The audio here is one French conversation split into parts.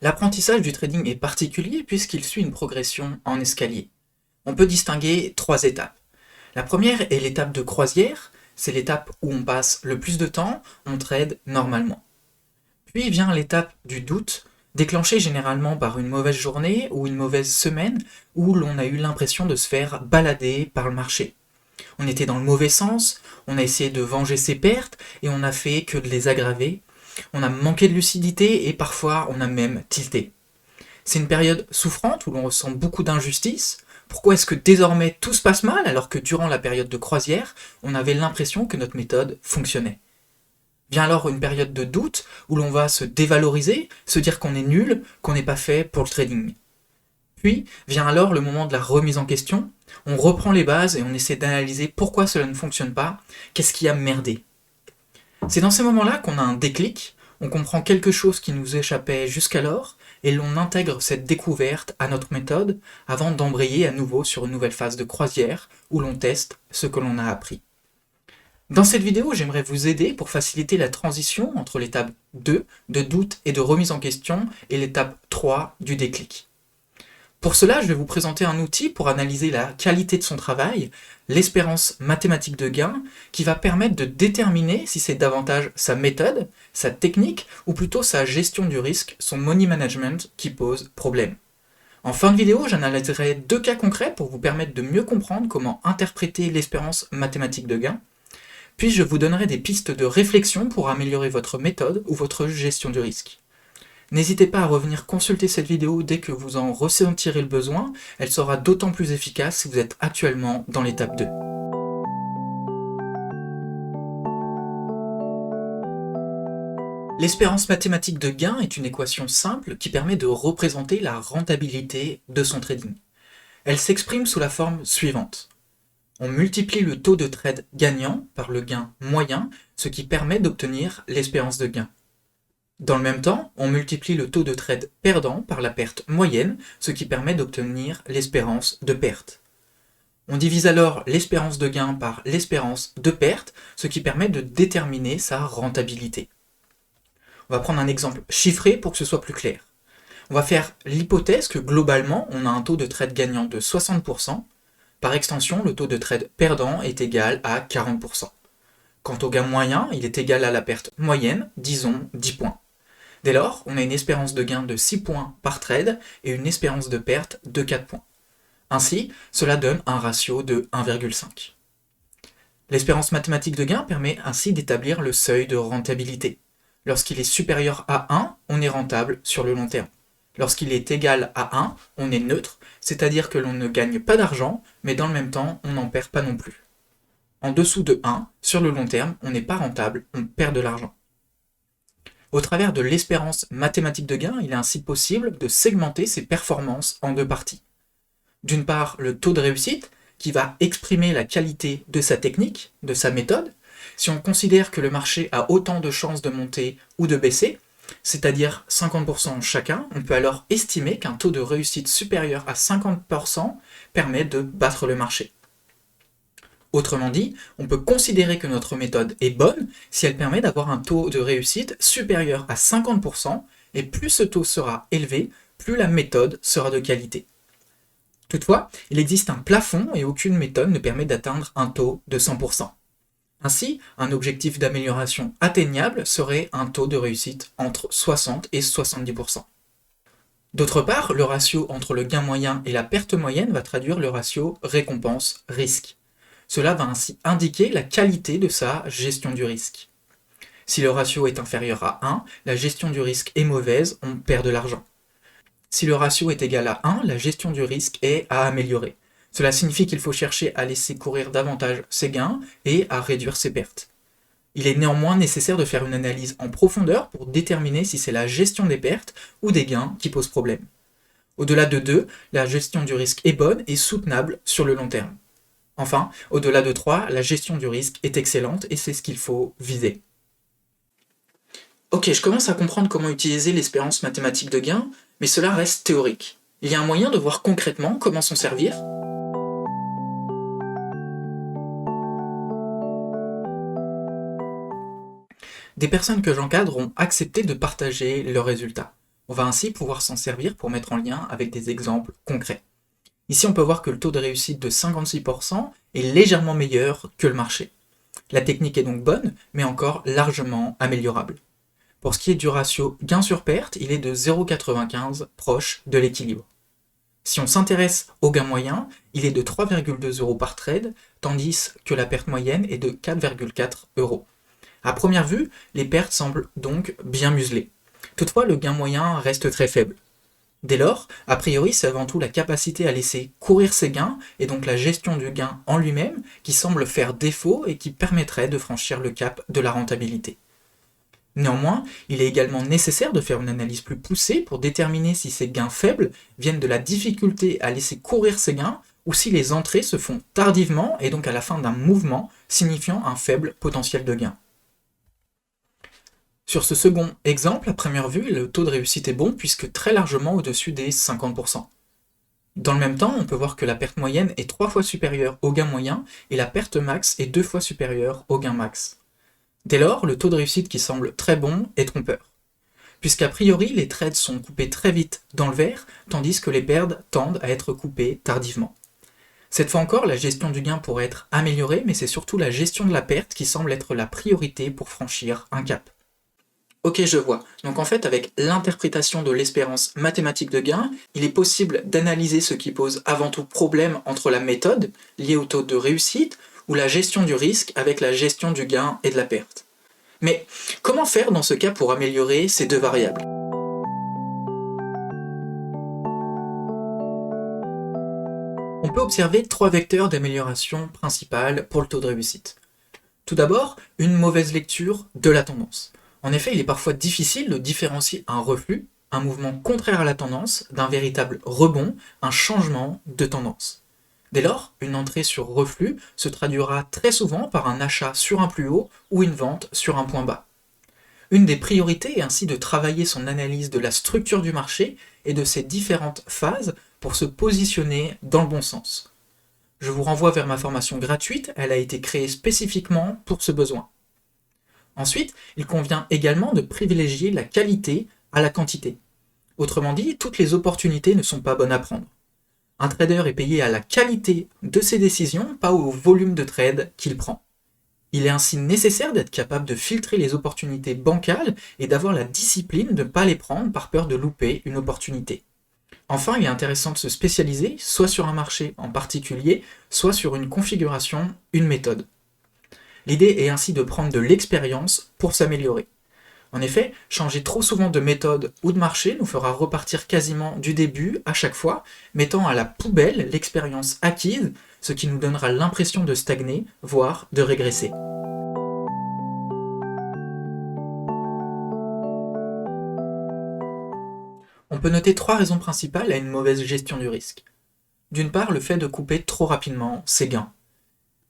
L'apprentissage du trading est particulier puisqu'il suit une progression en escalier. On peut distinguer trois étapes. La première est l'étape de croisière, c'est l'étape où on passe le plus de temps, on trade normalement. Puis vient l'étape du doute, déclenchée généralement par une mauvaise journée ou une mauvaise semaine où l'on a eu l'impression de se faire balader par le marché. On était dans le mauvais sens, on a essayé de venger ses pertes et on n'a fait que de les aggraver. On a manqué de lucidité et parfois on a même tilté. C'est une période souffrante où l'on ressent beaucoup d'injustice. Pourquoi est-ce que désormais tout se passe mal alors que durant la période de croisière, on avait l'impression que notre méthode fonctionnait? Vient alors une période de doute où l'on va se dévaloriser, se dire qu'on est nul, qu'on n'est pas fait pour le trading. Puis vient alors le moment de la remise en question, on reprend les bases et on essaie d'analyser pourquoi cela ne fonctionne pas, qu'est-ce qui a merdé. C'est dans ces moments-là qu'on a un déclic, on comprend quelque chose qui nous échappait jusqu'alors, et l'on intègre cette découverte à notre méthode avant d'embrayer à nouveau sur une nouvelle phase de croisière où l'on teste ce que l'on a appris. Dans cette vidéo, j'aimerais vous aider pour faciliter la transition entre l'étape 2 de doute et de remise en question et l'étape 3 du déclic. Pour cela, je vais vous présenter un outil pour analyser la qualité de son travail, l'espérance mathématique de gain, qui va permettre de déterminer si c'est davantage sa méthode, sa technique, ou plutôt sa gestion du risque, son money management, qui pose problème. En fin de vidéo, j'analyserai deux cas concrets pour vous permettre de mieux comprendre comment interpréter l'espérance mathématique de gain, puis je vous donnerai des pistes de réflexion pour améliorer votre méthode ou votre gestion du risque. N'hésitez pas à revenir consulter cette vidéo dès que vous en ressentirez le besoin, elle sera d'autant plus efficace si vous êtes actuellement dans l'étape 2. L'espérance mathématique de gain est une équation simple qui permet de représenter la rentabilité de son trading. Elle s'exprime sous la forme suivante. On multiplie le taux de trade gagnant par le gain moyen, ce qui permet d'obtenir l'espérance de gain. Dans le même temps, on multiplie le taux de trade perdant par la perte moyenne, ce qui permet d'obtenir l'espérance de perte. On divise alors l'espérance de gain par l'espérance de perte, ce qui permet de déterminer sa rentabilité. On va prendre un exemple chiffré pour que ce soit plus clair. On va faire l'hypothèse que globalement, on a un taux de trade gagnant de 60%. Par extension, le taux de trade perdant est égal à 40%. Quant au gain moyen, il est égal à la perte moyenne, disons 10 points. Dès lors, on a une espérance de gain de 6 points par trade et une espérance de perte de 4 points. Ainsi, cela donne un ratio de 1,5. L'espérance mathématique de gain permet ainsi d'établir le seuil de rentabilité. Lorsqu'il est supérieur à 1, on est rentable sur le long terme. Lorsqu'il est égal à 1, on est neutre, c'est-à-dire que l'on ne gagne pas d'argent, mais dans le même temps, on n'en perd pas non plus. En dessous de 1, sur le long terme, on n'est pas rentable, on perd de l'argent. Au travers de l'espérance mathématique de gain, il est ainsi possible de segmenter ses performances en deux parties. D'une part, le taux de réussite, qui va exprimer la qualité de sa technique, de sa méthode. Si on considère que le marché a autant de chances de monter ou de baisser, c'est-à-dire 50% chacun, on peut alors estimer qu'un taux de réussite supérieur à 50% permet de battre le marché. Autrement dit, on peut considérer que notre méthode est bonne si elle permet d'avoir un taux de réussite supérieur à 50%, et plus ce taux sera élevé, plus la méthode sera de qualité. Toutefois, il existe un plafond et aucune méthode ne permet d'atteindre un taux de 100%. Ainsi, un objectif d'amélioration atteignable serait un taux de réussite entre 60 et 70%. D'autre part, le ratio entre le gain moyen et la perte moyenne va traduire le ratio récompense-risque. Cela va ainsi indiquer la qualité de sa gestion du risque. Si le ratio est inférieur à 1, la gestion du risque est mauvaise, on perd de l'argent. Si le ratio est égal à 1, la gestion du risque est à améliorer. Cela signifie qu'il faut chercher à laisser courir davantage ses gains et à réduire ses pertes. Il est néanmoins nécessaire de faire une analyse en profondeur pour déterminer si c'est la gestion des pertes ou des gains qui pose problème. Au-delà de 2, la gestion du risque est bonne et soutenable sur le long terme. Enfin, au-delà de 3, la gestion du risque est excellente et c'est ce qu'il faut viser. Ok, je commence à comprendre comment utiliser l'espérance mathématique de gain, mais cela reste théorique. Il y a un moyen de voir concrètement comment s'en servir? Des personnes que j'encadre ont accepté de partager leurs résultats. On va ainsi pouvoir s'en servir pour mettre en lien avec des exemples concrets. Ici, on peut voir que le taux de réussite de 56% est légèrement meilleur que le marché. La technique est donc bonne, mais encore largement améliorable. Pour ce qui est du ratio gain sur perte, il est de 0,95, proche de l'équilibre. Si on s'intéresse au gain moyen, il est de 3,2 euros par trade, tandis que la perte moyenne est de 4,4 euros. À première vue, les pertes semblent donc bien muselées. Toutefois, le gain moyen reste très faible. Dès lors, a priori, c'est avant tout la capacité à laisser courir ses gains, et donc la gestion du gain en lui-même, qui semble faire défaut et qui permettrait de franchir le cap de la rentabilité. Néanmoins, il est également nécessaire de faire une analyse plus poussée pour déterminer si ces gains faibles viennent de la difficulté à laisser courir ces gains ou si les entrées se font tardivement et donc à la fin d'un mouvement, signifiant un faible potentiel de gain. Sur ce second exemple, à première vue, le taux de réussite est bon puisque très largement au-dessus des 50%. Dans le même temps, on peut voir que la perte moyenne est 3 fois supérieure au gain moyen et la perte max est 2 fois supérieure au gain max. Dès lors, le taux de réussite qui semble très bon est trompeur, puisqu'a priori les trades sont coupés très vite dans le vert, tandis que les pertes tendent à être coupées tardivement. Cette fois encore, la gestion du gain pourrait être améliorée, mais c'est surtout la gestion de la perte qui semble être la priorité pour franchir un cap. Ok, je vois. Donc en fait, avec l'interprétation de l'espérance mathématique de gain, il est possible d'analyser ce qui pose avant tout problème entre la méthode, liée au taux de réussite, ou la gestion du risque avec la gestion du gain et de la perte. Mais comment faire dans ce cas pour améliorer ces deux variables ? On peut observer 3 vecteurs d'amélioration principales pour le taux de réussite. Tout d'abord, une mauvaise lecture de la tendance. En effet, il est parfois difficile de différencier un reflux, un mouvement contraire à la tendance, d'un véritable rebond, un changement de tendance. Dès lors, une entrée sur reflux se traduira très souvent par un achat sur un plus haut ou une vente sur un point bas. Une des priorités est ainsi de travailler son analyse de la structure du marché et de ses différentes phases pour se positionner dans le bon sens. Je vous renvoie vers ma formation gratuite, elle a été créée spécifiquement pour ce besoin. Ensuite, il convient également de privilégier la qualité à la quantité. Autrement dit, toutes les opportunités ne sont pas bonnes à prendre. Un trader est payé à la qualité de ses décisions, pas au volume de trades qu'il prend. Il est ainsi nécessaire d'être capable de filtrer les opportunités bancales et d'avoir la discipline de ne pas les prendre par peur de louper une opportunité. Enfin, il est intéressant de se spécialiser, soit sur un marché en particulier, soit sur une configuration, une méthode. L'idée est ainsi de prendre de l'expérience pour s'améliorer. En effet, changer trop souvent de méthode ou de marché nous fera repartir quasiment du début à chaque fois, mettant à la poubelle l'expérience acquise, ce qui nous donnera l'impression de stagner, voire de régresser. On peut noter 3 raisons principales à une mauvaise gestion du risque. D'une part, le fait de couper trop rapidement ses gains.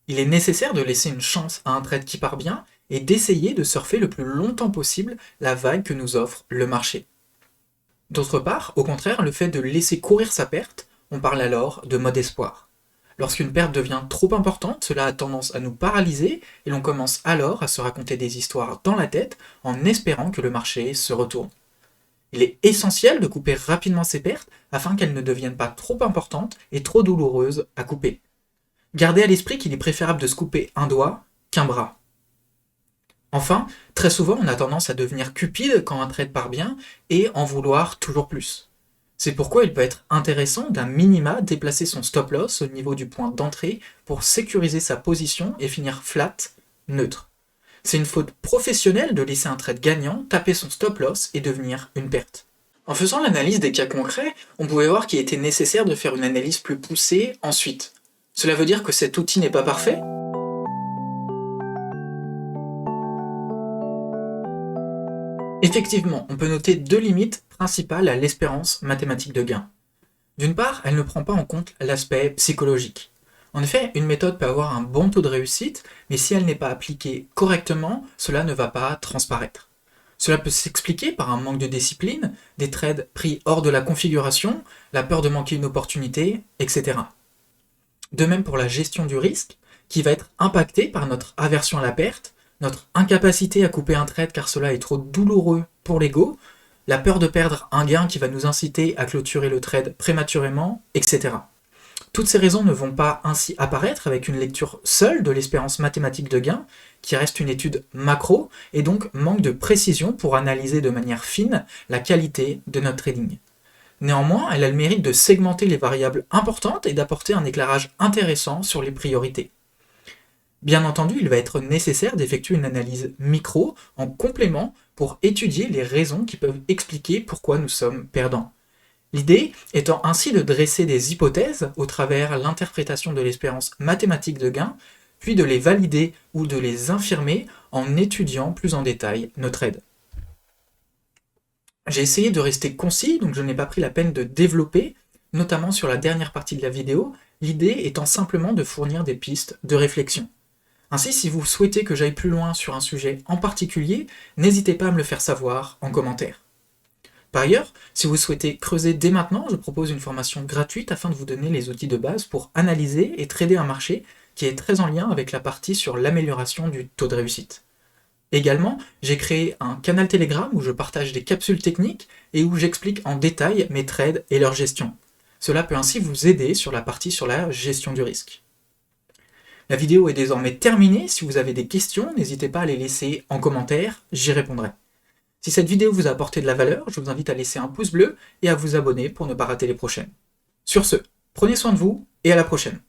Il est nécessaire de laisser une chance à un trade qui part bien et d'essayer de surfer le plus longtemps possible la vague que nous offre le marché. D'autre part, au contraire, le fait de laisser courir sa perte, on parle alors de mode espoir. Lorsqu'une perte devient trop importante, cela a tendance à nous paralyser et l'on commence alors à se raconter des histoires dans la tête en espérant que le marché se retourne. Il est essentiel de couper rapidement ses pertes afin qu'elles ne deviennent pas trop importantes et trop douloureuses à couper. Gardez à l'esprit qu'il est préférable de se couper un doigt qu'un bras. Enfin, très souvent on a tendance à devenir cupide quand un trade part bien et en vouloir toujours plus. C'est pourquoi il peut être intéressant d'un minima déplacer son stop loss au niveau du point d'entrée pour sécuriser sa position et finir flat, neutre. C'est une faute professionnelle de laisser un trade gagnant taper son stop loss et devenir une perte. En faisant l'analyse des cas concrets, on pouvait voir qu'il était nécessaire de faire une analyse plus poussée ensuite. Cela veut dire que cet outil n'est pas parfait ? Effectivement, on peut noter 2 limites principales à l'espérance mathématique de gain. D'une part, elle ne prend pas en compte l'aspect psychologique. En effet, une méthode peut avoir un bon taux de réussite, mais si elle n'est pas appliquée correctement, cela ne va pas transparaître. Cela peut s'expliquer par un manque de discipline, des trades pris hors de la configuration, la peur de manquer une opportunité, etc. De même pour la gestion du risque, qui va être impactée par notre aversion à la perte, notre incapacité à couper un trade car cela est trop douloureux pour l'ego, la peur de perdre un gain qui va nous inciter à clôturer le trade prématurément, etc. Toutes ces raisons ne vont pas ainsi apparaître avec une lecture seule de l'espérance mathématique de gain, qui reste une étude macro et donc manque de précision pour analyser de manière fine la qualité de notre trading. Néanmoins, elle a le mérite de segmenter les variables importantes et d'apporter un éclairage intéressant sur les priorités. Bien entendu, il va être nécessaire d'effectuer une analyse micro en complément pour étudier les raisons qui peuvent expliquer pourquoi nous sommes perdants. L'idée étant ainsi de dresser des hypothèses au travers l'interprétation de l'espérance mathématique de gain, puis de les valider ou de les infirmer en étudiant plus en détail nos trades. J'ai essayé de rester concis, donc je n'ai pas pris la peine de développer, notamment sur la dernière partie de la vidéo, l'idée étant simplement de fournir des pistes de réflexion. Ainsi, si vous souhaitez que j'aille plus loin sur un sujet en particulier, n'hésitez pas à me le faire savoir en commentaire. Par ailleurs, si vous souhaitez creuser dès maintenant, je propose une formation gratuite afin de vous donner les outils de base pour analyser et trader un marché qui est très en lien avec la partie sur l'amélioration du taux de réussite. Également, j'ai créé un canal Telegram où je partage des capsules techniques et où j'explique en détail mes trades et leur gestion. Cela peut ainsi vous aider sur la partie sur la gestion du risque. La vidéo est désormais terminée, si vous avez des questions, n'hésitez pas à les laisser en commentaire, j'y répondrai. Si cette vidéo vous a apporté de la valeur, je vous invite à laisser un pouce bleu et à vous abonner pour ne pas rater les prochaines. Sur ce, prenez soin de vous et à la prochaine.